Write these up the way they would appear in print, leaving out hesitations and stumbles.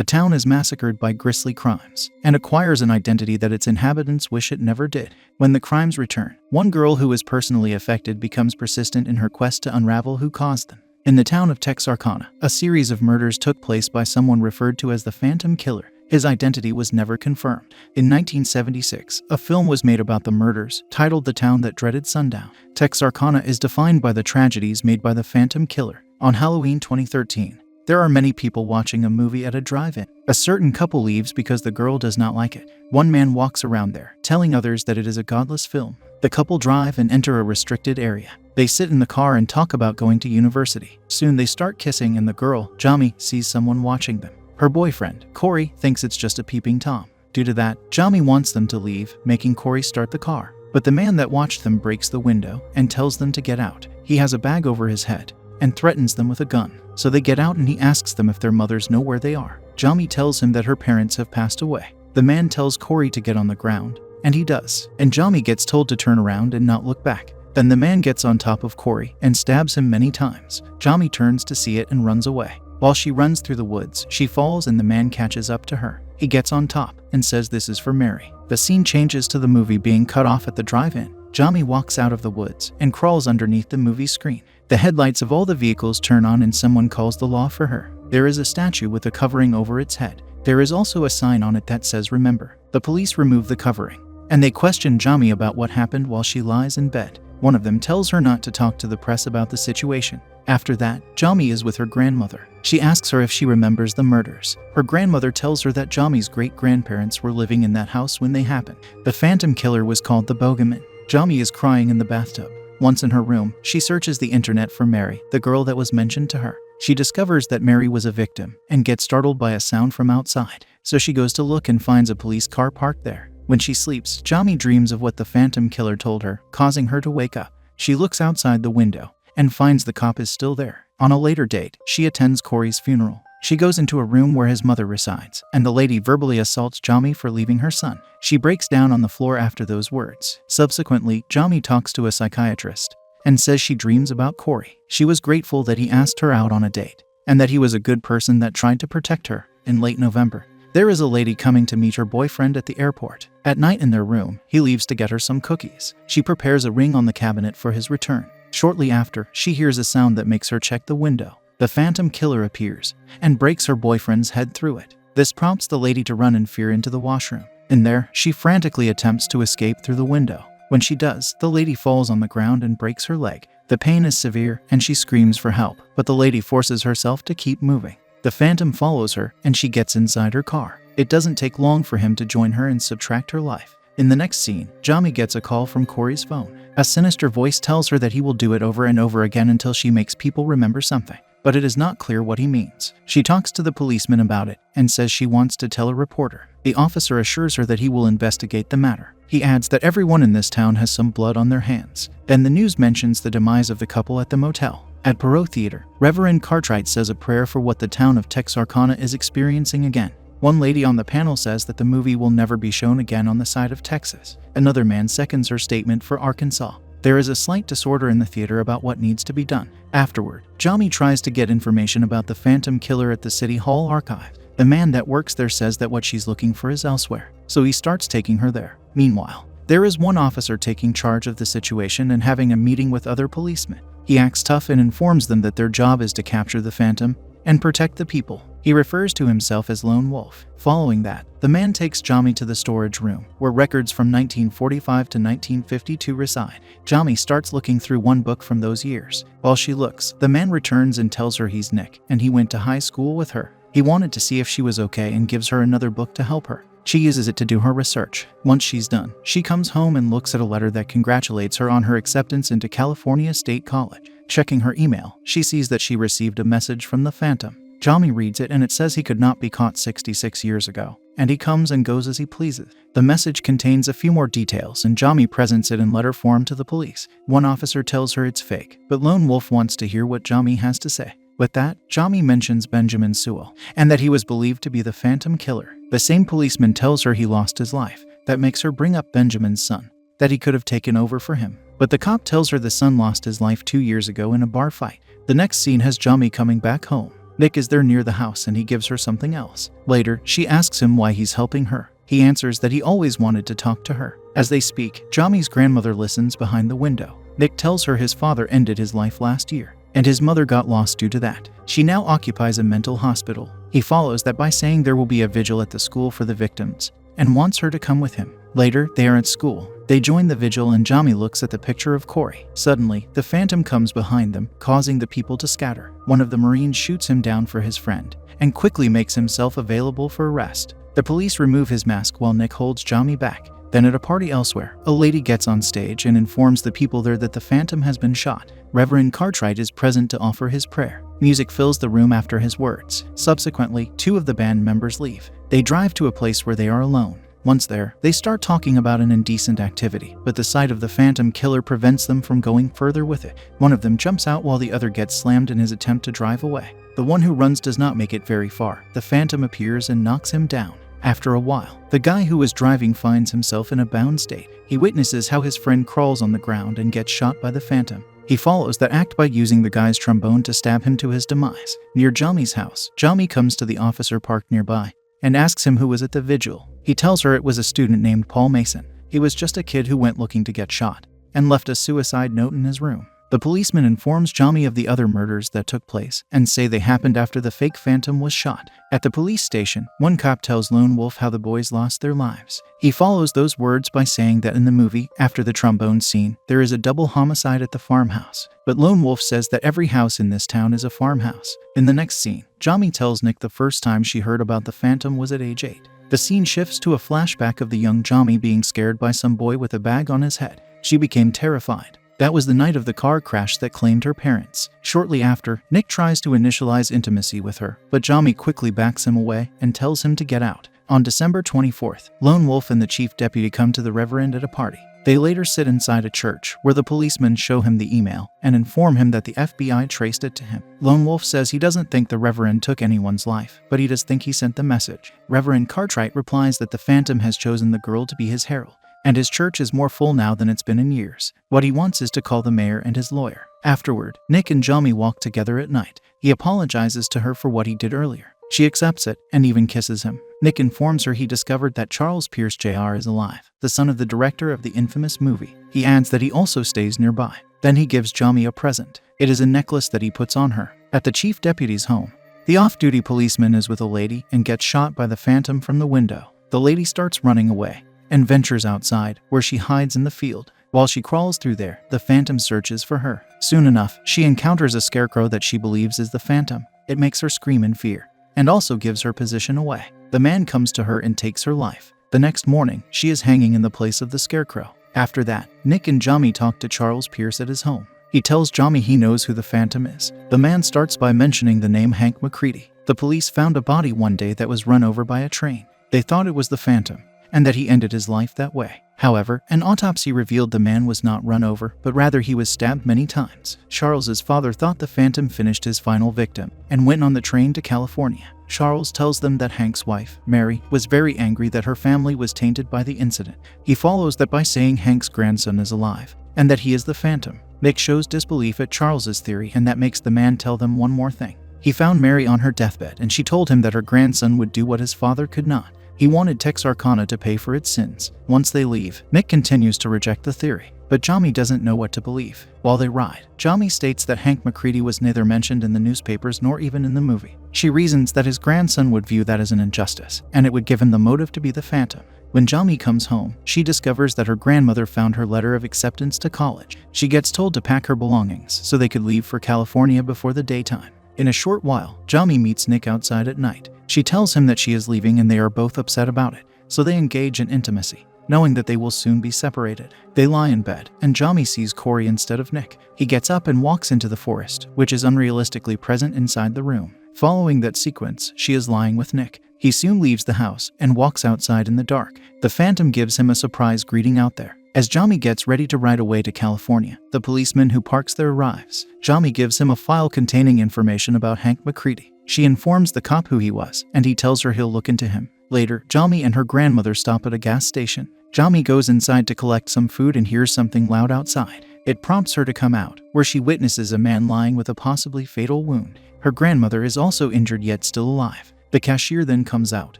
The town is massacred by grisly crimes and acquires an identity that its inhabitants wish it never did. When the crimes return, one girl who is personally affected becomes persistent in her quest to unravel who caused them. In the town of Texarkana, a series of murders took place by someone referred to as the Phantom Killer. His identity was never confirmed. In 1976, a film was made about the murders, titled The Town That Dreaded Sundown. Texarkana is defined by the tragedies made by the Phantom Killer. On Halloween 2013, there are many people watching a movie at a drive-in. A certain couple leaves because the girl does not like it. One man walks around there, telling others that it is a godless film. The couple drive and enter a restricted area. They sit in the car and talk about going to university. Soon they start kissing and the girl, Jami, sees someone watching them. Her boyfriend, Corey, thinks it's just a peeping Tom. Due to that, Jami wants them to leave, making Corey start the car. But the man that watched them breaks the window and tells them to get out. He has a bag over his head and threatens them with a gun. So they get out and he asks them if their mothers know where they are. Jami tells him that her parents have passed away. The man tells Corey to get on the ground, and he does. And Jami gets told to turn around and not look back. Then the man gets on top of Corey and stabs him many times. Jami turns to see it and runs away. While she runs through the woods, she falls and the man catches up to her. He gets on top and says this is for Mary. The scene changes to the movie being cut off at the drive-in. Jami walks out of the woods and crawls underneath the movie screen. The headlights of all the vehicles turn on and someone calls the law for her. There is a statue with a covering over its head. There is also a sign on it that says remember. The police remove the covering and they question Jami about what happened while she lies in bed. One of them tells her not to talk to the press about the situation. After that, Jami is with her grandmother. She asks her if she remembers the murders. Her grandmother tells her that Jami's great-grandparents were living in that house when they happened. The Phantom Killer was called the Bogeyman. Jami is crying in the bathtub. Once in her room, she searches the internet for Mary, the girl that was mentioned to her. She discovers that Mary was a victim and gets startled by a sound from outside. So she goes to look and finds a police car parked there. When she sleeps, Jami dreams of what the Phantom Killer told her, causing her to wake up. She looks outside the window and finds the cop is still there. On a later date, she attends Corey's funeral. She goes into a room where his mother resides, and the lady verbally assaults Jami for leaving her son. She breaks down on the floor after those words. Subsequently, Jami talks to a psychiatrist and says she dreams about Corey. She was grateful that he asked her out on a date, and that he was a good person that tried to protect her. In late November, there is a lady coming to meet her boyfriend at the airport. At night in their room, he leaves to get her some cookies. She prepares a ring on the cabinet for his return. Shortly after, she hears a sound that makes her check the window. The Phantom Killer appears and breaks her boyfriend's head through it. This prompts the lady to run in fear into the washroom. In there, she frantically attempts to escape through the window. When she does, the lady falls on the ground and breaks her leg. The pain is severe and she screams for help, but the lady forces herself to keep moving. The Phantom follows her and she gets inside her car. It doesn't take long for him to join her and subtract her life. In the next scene, Jami gets a call from Corey's phone. A sinister voice tells her that he will do it over and over again until she makes people remember something. But it is not clear what he means. She talks to the policeman about it and says she wants to tell a reporter. The officer assures her that he will investigate the matter. He adds that everyone in this town has some blood on their hands. Then the news mentions the demise of the couple at the motel. At Perot Theater, Reverend Cartwright says a prayer for what the town of Texarkana is experiencing again. One lady on the panel says that the movie will never be shown again on the side of Texas. Another man seconds her statement for Arkansas. There is a slight disorder in the theater about what needs to be done. Afterward, Jami tries to get information about the Phantom Killer at the City Hall archive. The man that works there says that what she's looking for is elsewhere, so he starts taking her there. Meanwhile, there is one officer taking charge of the situation and having a meeting with other policemen. He acts tough and informs them that their job is to capture the Phantom and protect the people. He refers to himself as Lone Wolf. Following that, the man takes Jami to the storage room, where records from 1945 to 1952 reside. Jami starts looking through one book from those years. While she looks, the man returns and tells her he's Nick, and he went to high school with her. He wanted to see if she was okay and gives her another book to help her. She uses it to do her research. Once she's done, she comes home and looks at a letter that congratulates her on her acceptance into California State College. Checking her email, she sees that she received a message from the Phantom. Jami reads it and it says he could not be caught 66 years ago, and he comes and goes as he pleases. The message contains a few more details and Jami presents it in letter form to the police. One officer tells her it's fake, but Lone Wolf wants to hear what Jami has to say. With that, Jami mentions Benjamin Sewell, and that he was believed to be the Phantom Killer. The same policeman tells her he lost his life. That makes her bring up Benjamin's son, that he could have taken over for him. But the cop tells her the son lost his life 2 years ago in a bar fight. The next scene has Jami coming back home. Nick is there near the house and he gives her something else. Later, she asks him why he's helping her. He answers that he always wanted to talk to her. As they speak, Jami's grandmother listens behind the window. Nick tells her his father ended his life last year, and his mother got lost due to that. She now occupies a mental hospital. He follows that by saying there will be a vigil at the school for the victims, and wants her to come with him. Later, they are at school. They join the vigil and Jami looks at the picture of Corey. Suddenly, the Phantom comes behind them, causing the people to scatter. One of the Marines shoots him down for his friend, and quickly makes himself available for arrest. The police remove his mask while Nick holds Jami back. Then at a party elsewhere, a lady gets on stage and informs the people there that the Phantom has been shot. Reverend Cartwright is present to offer his prayer. Music fills the room after his words. Subsequently, 2 of the band members leave. They drive to a place where they are alone. Once there, they start talking about an indecent activity, but the sight of the Phantom killer prevents them from going further with it. One of them jumps out while the other gets slammed in his attempt to drive away. The one who runs does not make it very far. The Phantom appears and knocks him down. After a while, the guy who was driving finds himself in a bound state. He witnesses how his friend crawls on the ground and gets shot by the Phantom. He follows that act by using the guy's trombone to stab him to his demise. Near Jami's house, Jami comes to the officer parked nearby and asks him who was at the vigil. He tells her it was a student named Paul Mason. He was just a kid who went looking to get shot and left a suicide note in his room. The policeman informs Jami of the other murders that took place and say they happened after the fake Phantom was shot. At the police station, one cop tells Lone Wolf how the boys lost their lives. He follows those words by saying that in the movie, after the trombone scene, there is a double homicide at the farmhouse. But Lone Wolf says that every house in this town is a farmhouse. In the next scene, Jami tells Nick the first time she heard about the Phantom was at age 8. The scene shifts to a flashback of the young Jami being scared by some boy with a bag on his head. She became terrified. That was the night of the car crash that claimed her parents. Shortly after, Nick tries to initialize intimacy with her, but Jami quickly backs him away and tells him to get out. On December 24th, Lone Wolf and the chief deputy come to the Reverend at a party. They later sit inside a church where the policemen show him the email and inform him that the FBI traced it to him. Lone Wolf says he doesn't think the Reverend took anyone's life, but he does think he sent the message. Reverend Cartwright replies that the Phantom has chosen the girl to be his herald, and his church is more full now than it's been in years. What he wants is to call the mayor and his lawyer. Afterward, Nick and Jami walk together at night. He apologizes to her for what he did earlier. She accepts it and even kisses him. Nick informs her he discovered that Charles Pierce Jr. is alive, the son of the director of the infamous movie. He adds that he also stays nearby. Then he gives Jami a present. It is a necklace that he puts on her. At the chief deputy's home, the off-duty policeman is with a lady and gets shot by the Phantom from the window. The lady starts running away and ventures outside, where she hides in the field. While she crawls through there, the Phantom searches for her. Soon enough, she encounters a scarecrow that she believes is the Phantom. It makes her scream in fear, and also gives her position away. The man comes to her and takes her life. The next morning, she is hanging in the place of the scarecrow. After that, Nick and Jami talk to Charles Pierce at his home. He tells Jami he knows who the Phantom is. The man starts by mentioning the name Hank McCready. The police found a body one day that was run over by a train. They thought it was the Phantom, and that he ended his life that way. However, an autopsy revealed the man was not run over, but rather he was stabbed many times. Charles's father thought the Phantom finished his final victim and went on the train to California. Charles tells them that Hank's wife, Mary, was very angry that her family was tainted by the incident. He follows that by saying Hank's grandson is alive and that he is the Phantom. Nick shows disbelief at Charles's theory, and that makes the man tell them one more thing. He found Mary on her deathbed and she told him that her grandson would do what his father could not. He wanted Texarkana to pay for its sins. Once they leave, Nick continues to reject the theory, but Jami doesn't know what to believe. While they ride, Jami states that Hank McCready was neither mentioned in the newspapers nor even in the movie. She reasons that his grandson would view that as an injustice, and it would give him the motive to be the Phantom. When Jami comes home, she discovers that her grandmother found her letter of acceptance to college. She gets told to pack her belongings so they could leave for California before the daytime. In a short while, Jami meets Nick outside at night. She tells him that she is leaving and they are both upset about it, so they engage in intimacy, knowing that they will soon be separated. They lie in bed, and Jami sees Corey instead of Nick. He gets up and walks into the forest, which is unrealistically present inside the room. Following that sequence, she is lying with Nick. He soon leaves the house and walks outside in the dark. The Phantom gives him a surprise greeting out there. As Jami gets ready to ride away to California, the policeman who parks there arrives. Jami gives him a file containing information about Hank McCready. She informs the cop who he was, and he tells her he'll look into him. Later, Jami and her grandmother stop at a gas station. Jami goes inside to collect some food and hears something loud outside. It prompts her to come out, where she witnesses a man lying with a possibly fatal wound. Her grandmother is also injured yet still alive. The cashier then comes out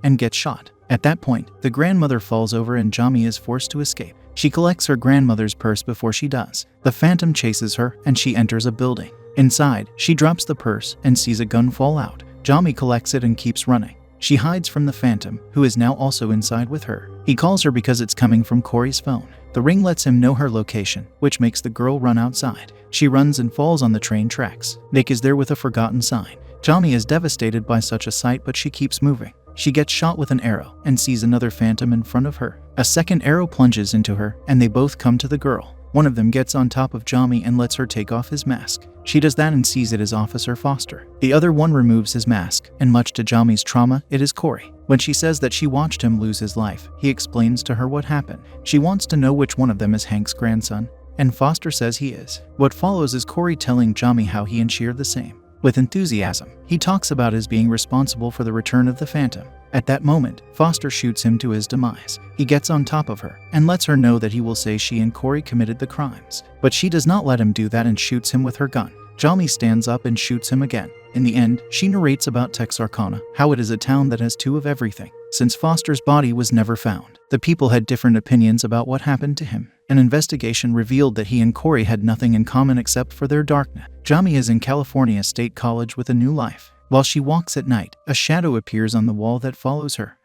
and gets shot. At that point, the grandmother falls over and Jami is forced to escape. She collects her grandmother's purse before she does. The phantom chases her and she enters a building. Inside, she drops the purse and sees a gun fall out. Jami collects it and keeps running. She hides from the phantom, who is now also inside with her. He calls her because it's coming from Corey's phone. The ring lets him know her location, which makes the girl run outside. She runs and falls on the train tracks. Nick is there with a forgotten sign. Jami is devastated by such a sight, but she keeps moving. She gets shot with an arrow and sees another phantom in front of her. A second arrow plunges into her and they both come to the girl. One of them gets on top of Jami and lets her take off his mask. She does that and sees it as Officer Foster. The other one removes his mask, and much to Jami's trauma, it is Corey. When she says that she watched him lose his life, he explains to her what happened. She wants to know which one of them is Hank's grandson, and Foster says he is. What follows is Corey telling Jami how he and she are the same. With enthusiasm, he talks about his being responsible for the return of the phantom. At that moment, Foster shoots him to his demise. He gets on top of her and lets her know that he will say she and Corey committed the crimes. But she does not let him do that and shoots him with her gun. Jami stands up and shoots him again. In the end, she narrates about Texarkana, how it is a town that has two of everything. Since Foster's body was never found, the people had different opinions about what happened to him. An investigation revealed that he and Corey had nothing in common except for their darkness. Jami is in California State College with a new life. While she walks at night, a shadow appears on the wall that follows her.